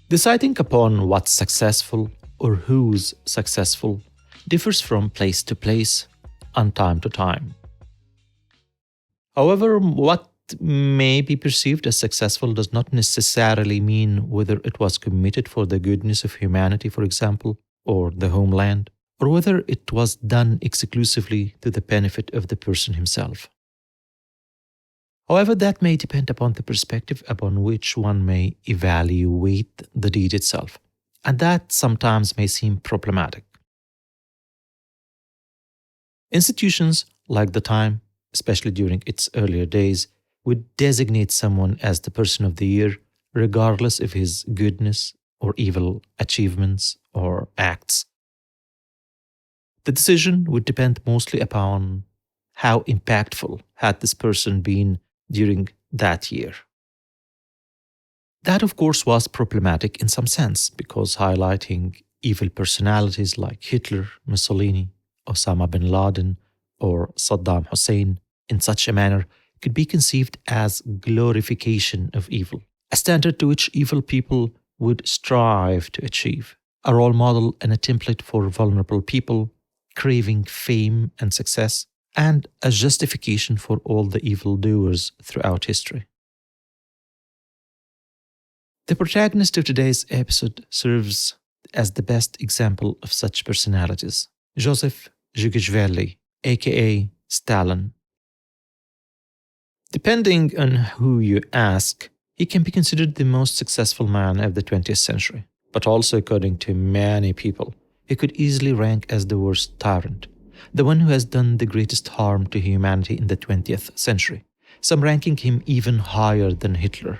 Deciding upon what's successful or who's successful differs from place to place and time to time. However, what may be perceived as successful does not necessarily mean whether it was committed for the goodness of humanity, for example, or the homeland, or whether it was done exclusively to the benefit of the person himself. However, that may depend upon the perspective upon which one may evaluate the deed itself, and that sometimes may seem problematic. Institutions like the Time, especially during its earlier days, would designate someone as the person of the year, regardless of his goodness or evil achievements or acts. The decision would depend mostly upon how impactful had this person been during that year. That, of course, was problematic in some sense because highlighting evil personalities like Hitler, Mussolini, Osama bin Laden, or Saddam Hussein in such a manner could be conceived as glorification of evil, a standard to which evil people would strive to achieve, a role model and a template for vulnerable people craving fame and success, and a justification for all the evildoers throughout history. The protagonist of today's episode serves as the best example of such personalities, Joseph Zhugishvili, aka Stalin. Depending on who you ask, he can be considered the most successful man of the 20th century, but also according to many people, he could easily rank as the worst tyrant, the one who has done the greatest harm to humanity in the 20th century, some ranking him even higher than Hitler.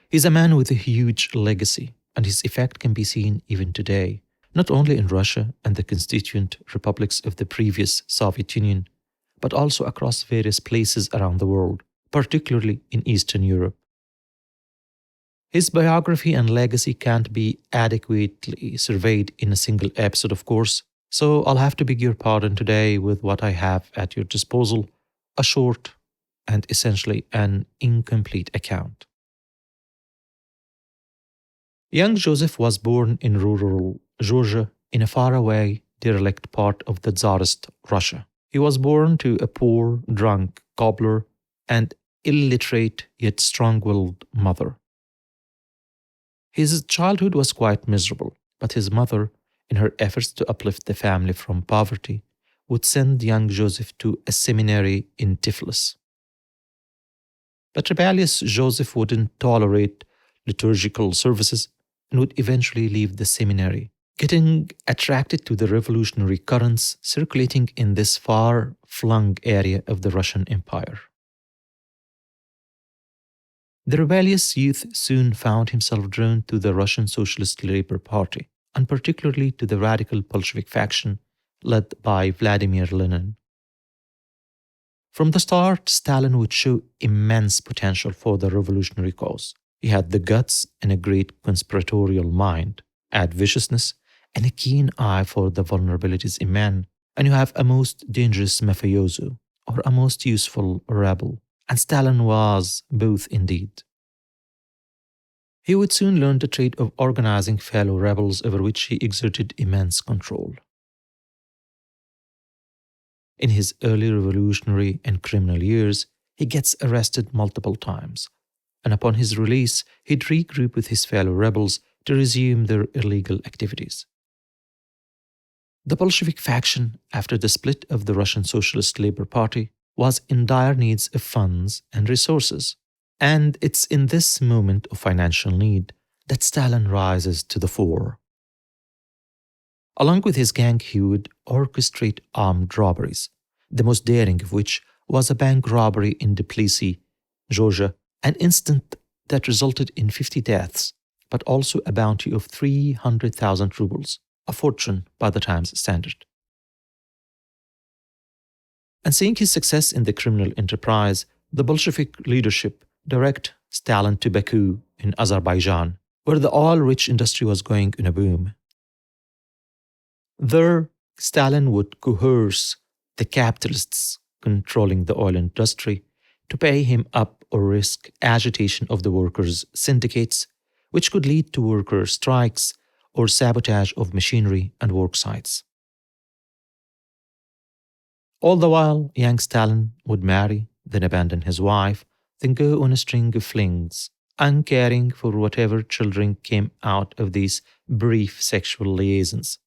He's a man with a huge legacy, and his effect can be seen even today, not only in Russia and the constituent republics of the previous Soviet Union, but also across various places around the world, particularly in Eastern Europe. His biography and legacy can't be adequately surveyed in a single episode, of course, so I'll have to beg your pardon today with what I have at your disposal, a short and essentially an incomplete account. Young Joseph was born in rural Georgia in a faraway, derelict part of the Tsarist Russia. He was born to a poor, drunk cobbler and illiterate yet strong-willed mother. His childhood was quite miserable, but his mother, in her efforts to uplift the family from poverty, would send young Joseph to a seminary in Tiflis. But rebellious Joseph wouldn't tolerate liturgical services and would eventually leave the seminary, getting attracted to the revolutionary currents circulating in this far-flung area of the Russian Empire. The rebellious youth soon found himself drawn to the Russian Socialist Labour Party, and particularly to the radical Bolshevik faction led by Vladimir Lenin. From the start, Stalin would show immense potential for the revolutionary cause. He had the guts and a great conspiratorial mind, add viciousness, and a keen eye for the vulnerabilities in men, and you have a most dangerous mafioso, or a most useful rebel, and Stalin was both indeed. He would soon learn the trade of organizing fellow rebels over which he exerted immense control. In his early revolutionary and criminal years, he gets arrested multiple times, and upon his release, he'd regroup with his fellow rebels to resume their illegal activities. The Bolshevik faction, after the split of the Russian Socialist Labour Party, was in dire need of funds and resources, and it's in this moment of financial need that Stalin rises to the fore. Along with his gang, he would orchestrate armed robberies, the most daring of which was a bank robbery in Tbilisi, Georgia, an incident that resulted in 50 deaths, but also a bounty of 300,000 rubles, a fortune by the time's standard. And seeing his success in the criminal enterprise, the Bolshevik leadership direct Stalin to Baku in Azerbaijan, where the oil-rich industry was going in a boom. There, Stalin would coerce the capitalists controlling the oil industry to pay him up or risk agitation of the workers' syndicates, which could lead to worker strikes or sabotage of machinery and work sites. All the while, young Stalin would marry, then abandon his wife, then go on a string of flings, uncaring for whatever children came out of these brief sexual liaisons.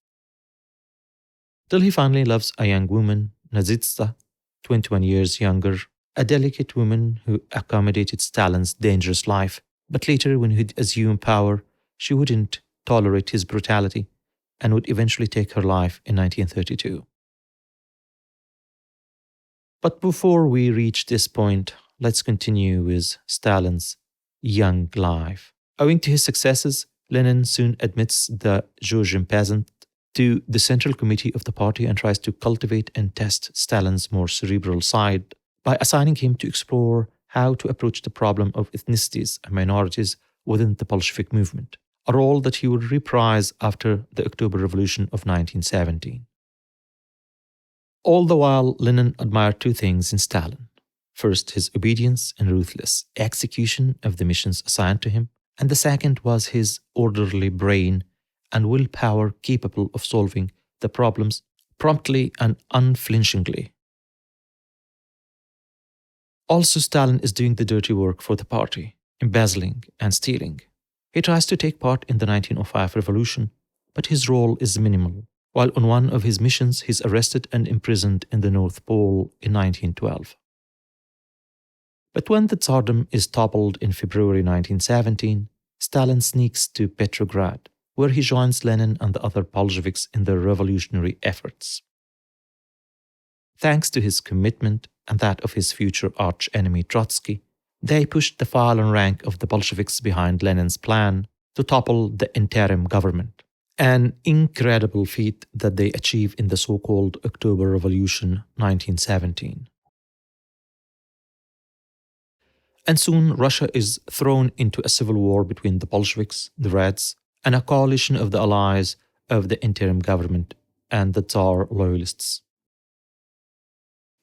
Till he finally loves a young woman, Nazitsa, 21 years younger, a delicate woman who accommodated Stalin's dangerous life, but later, when he'd assume power, she wouldn't tolerate his brutality and would eventually take her life in 1932. But before we reach this point, let's continue with Stalin's young life. Owing to his successes, Lenin soon admits the Georgian peasant to the Central Committee of the party and tries to cultivate and test Stalin's more cerebral side by assigning him to explore how to approach the problem of ethnicities and minorities within the Bolshevik movement, a role that he would reprise after the October Revolution of 1917. All the while, Lenin admired two things in Stalin. First, his obedience and ruthless execution of the missions assigned to him, and the second was his orderly brain and willpower capable of solving the problems promptly and unflinchingly. Also, Stalin is doing the dirty work for the party, embezzling and stealing. He tries to take part in the 1905 revolution, but his role is minimal. While on one of his missions, he's arrested and imprisoned in the North Pole in 1912. But when the Tsardom is toppled in February 1917, Stalin sneaks to Petrograd, where he joins Lenin and the other Bolsheviks in their revolutionary efforts. Thanks to his commitment and that of his future arch-enemy Trotsky, they pushed the fallen rank of the Bolsheviks behind Lenin's plan to topple the interim government. An incredible feat that they achieved in the so-called October Revolution 1917. And soon Russia is thrown into a civil war between the Bolsheviks, the Reds, and a coalition of the allies of the interim government and the Tsar loyalists.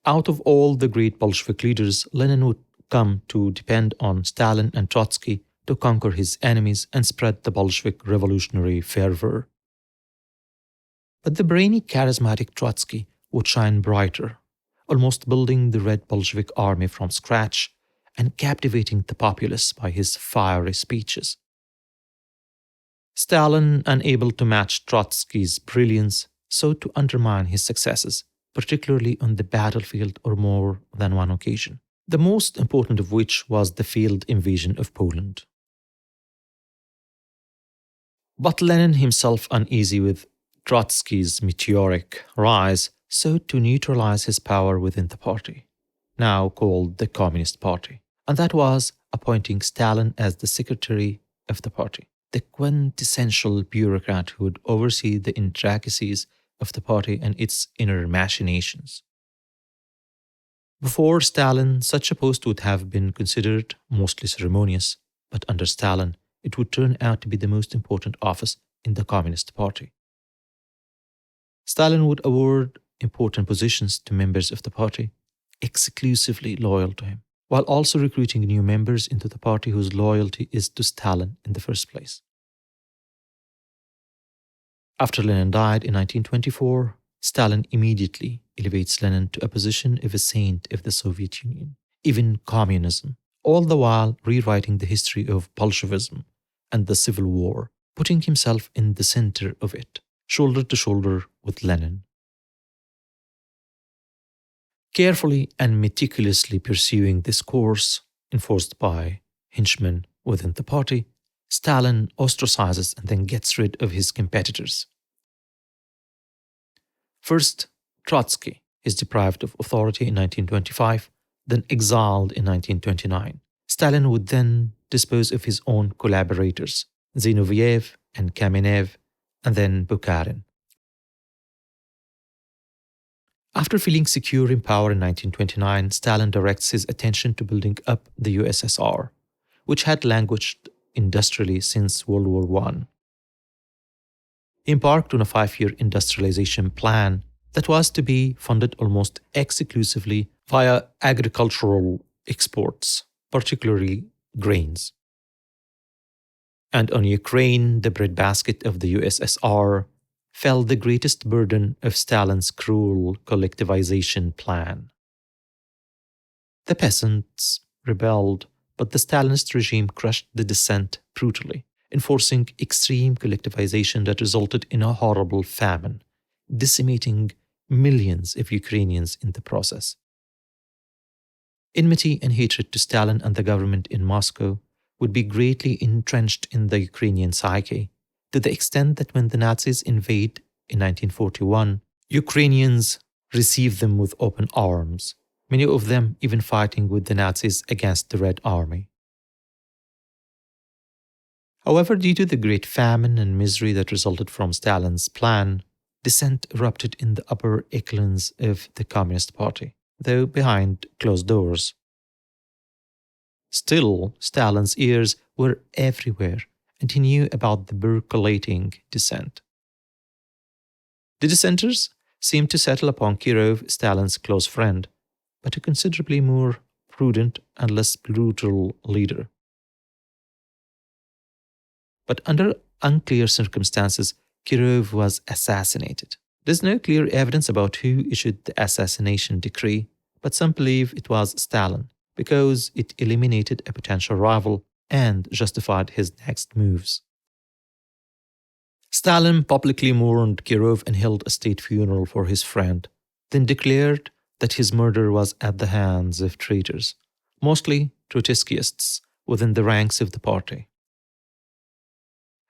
Out of all the great Bolshevik leaders, Lenin would come to depend on Stalin and Trotsky to conquer his enemies and spread the Bolshevik revolutionary fervor. But the brainy, charismatic Trotsky would shine brighter, almost building the Red Bolshevik army from scratch and captivating the populace by his fiery speeches. Stalin, unable to match Trotsky's brilliance, sought to undermine his successes, particularly on the battlefield on more than one occasion, the most important of which was the failed invasion of Poland. But Lenin, himself uneasy with Trotsky's meteoric rise, sought to neutralize his power within the party, now called the Communist Party, and that was appointing Stalin as the secretary of the party, the quintessential bureaucrat who would oversee the intricacies of the party and its inner machinations. Before Stalin, such a post would have been considered mostly ceremonious, but under Stalin, it would turn out to be the most important office in the Communist Party. Stalin would award important positions to members of the party, exclusively loyal to him, while also recruiting new members into the party whose loyalty is to Stalin in the first place. After Lenin died in 1924, Stalin immediately elevates Lenin to a position of a saint of the Soviet Union, even communism, all the while rewriting the history of Bolshevism and the Civil War, putting himself in the center of it, shoulder to shoulder with Lenin. Carefully and meticulously pursuing this course, enforced by henchmen within the party, Stalin ostracizes and then gets rid of his competitors. First, Trotsky is deprived of authority in 1925, then exiled in 1929. Stalin would then dispose of his own collaborators, Zinoviev and Kamenev, and then Bukharin. After feeling secure in power in 1929, Stalin directs his attention to building up the USSR, which had languished industrially since World War I. He embarked on a 5-year industrialization plan that was to be funded almost exclusively via agricultural exports, particularly grains. And on Ukraine, the breadbasket of the USSR, fell the greatest burden of Stalin's cruel collectivization plan. The peasants rebelled, but the Stalinist regime crushed the dissent brutally, enforcing extreme collectivization that resulted in a horrible famine, decimating millions of Ukrainians in the process. Enmity and hatred to Stalin and the government in Moscow would be greatly entrenched in the Ukrainian psyche, to the extent that when the Nazis invade in 1941, Ukrainians received them with open arms, many of them even fighting with the Nazis against the Red Army. However, due to the great famine and misery that resulted from Stalin's plan, dissent erupted in the upper echelons of the Communist Party, though behind closed doors. Still, Stalin's ears were everywhere, and he knew about the percolating dissent. The dissenters seemed to settle upon Kirov, Stalin's close friend, but a considerably more prudent and less brutal leader. But under unclear circumstances, Kirov was assassinated. There's no clear evidence about who issued the assassination decree, but some believe it was Stalin, because it eliminated a potential rival and justified his next moves. Stalin publicly mourned Kirov and held a state funeral for his friend, then declared that his murder was at the hands of traitors, mostly Trotskyists within the ranks of the party.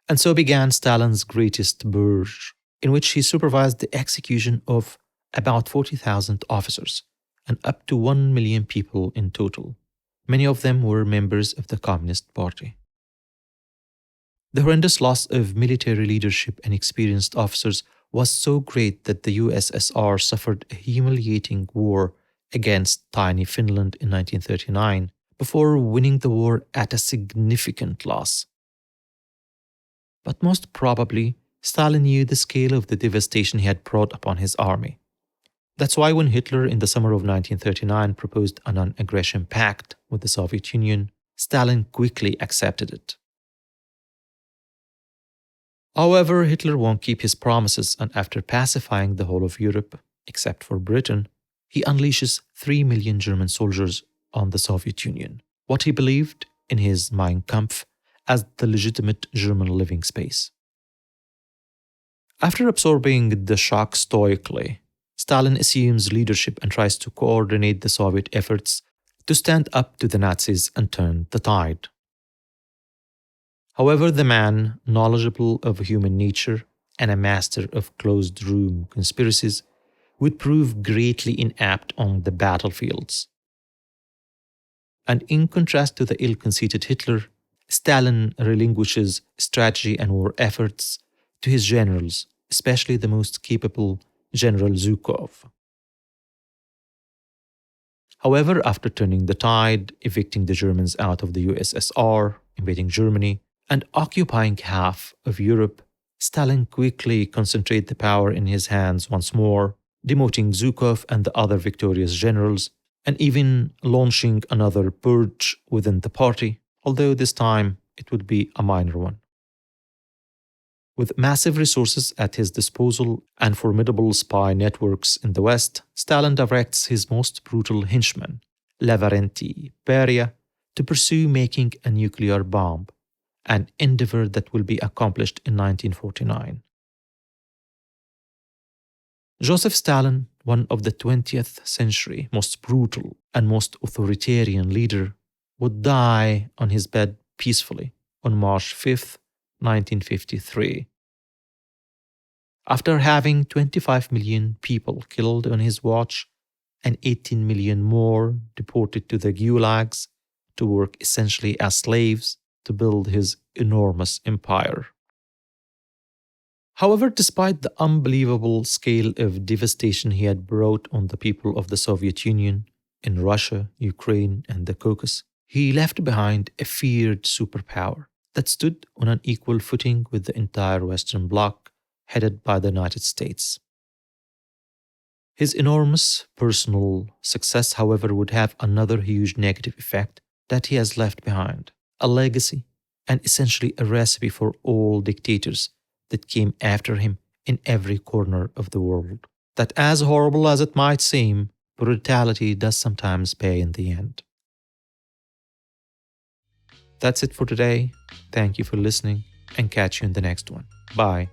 And so began Stalin's greatest purge, in which he supervised the execution of about 40,000 officers and up to 1 million people in total. Many of them were members of the Communist Party. The horrendous loss of military leadership and experienced officers was so great that the USSR suffered a humiliating war against tiny Finland in 1939 before winning the war at a significant loss. But most probably, Stalin knew the scale of the devastation he had brought upon his army. That's why when Hitler in the summer of 1939 proposed a non-aggression pact with the Soviet Union, Stalin quickly accepted it. However, Hitler won't keep his promises, and after pacifying the whole of Europe, except for Britain, he unleashes 3 million German soldiers on the Soviet Union, what he believed in his Mein Kampf as the legitimate German living space. After absorbing the shock stoically, Stalin assumes leadership and tries to coordinate the Soviet efforts to stand up to the Nazis and turn the tide. However, the man, knowledgeable of human nature and a master of closed-room conspiracies, would prove greatly inapt on the battlefields. And in contrast to the ill-conceited Hitler, Stalin relinquishes strategy and war efforts to his generals, especially the most capable General Zhukov. However, after turning the tide, evicting the Germans out of the USSR, invading Germany, and occupying half of Europe, Stalin quickly concentrated the power in his hands once more, demoting Zhukov and the other victorious generals, and even launching another purge within the party, although this time it would be a minor one. With massive resources at his disposal and formidable spy networks in the West, Stalin directs his most brutal henchman, Lavrenti Beria, to pursue making a nuclear bomb, an endeavor that will be accomplished in 1949. Joseph Stalin, one of the 20th century most brutal and most authoritarian leader, would die on his bed peacefully on March 5, 1953. After having 25 million people killed on his watch and 18 million more deported to the gulags to work essentially as slaves to build his enormous empire. However, despite the unbelievable scale of devastation he had brought on the people of the Soviet Union, in Russia, Ukraine, and the Caucasus, he left behind a feared superpower that stood on an equal footing with the entire Western Bloc, headed by the United States. His enormous personal success, however, would have another huge negative effect that he has left behind: a legacy and essentially a recipe for all dictators that came after him in every corner of the world. That as horrible as it might seem, brutality does sometimes pay in the end. That's it for today. Thank you for listening and catch you in the next one. Bye.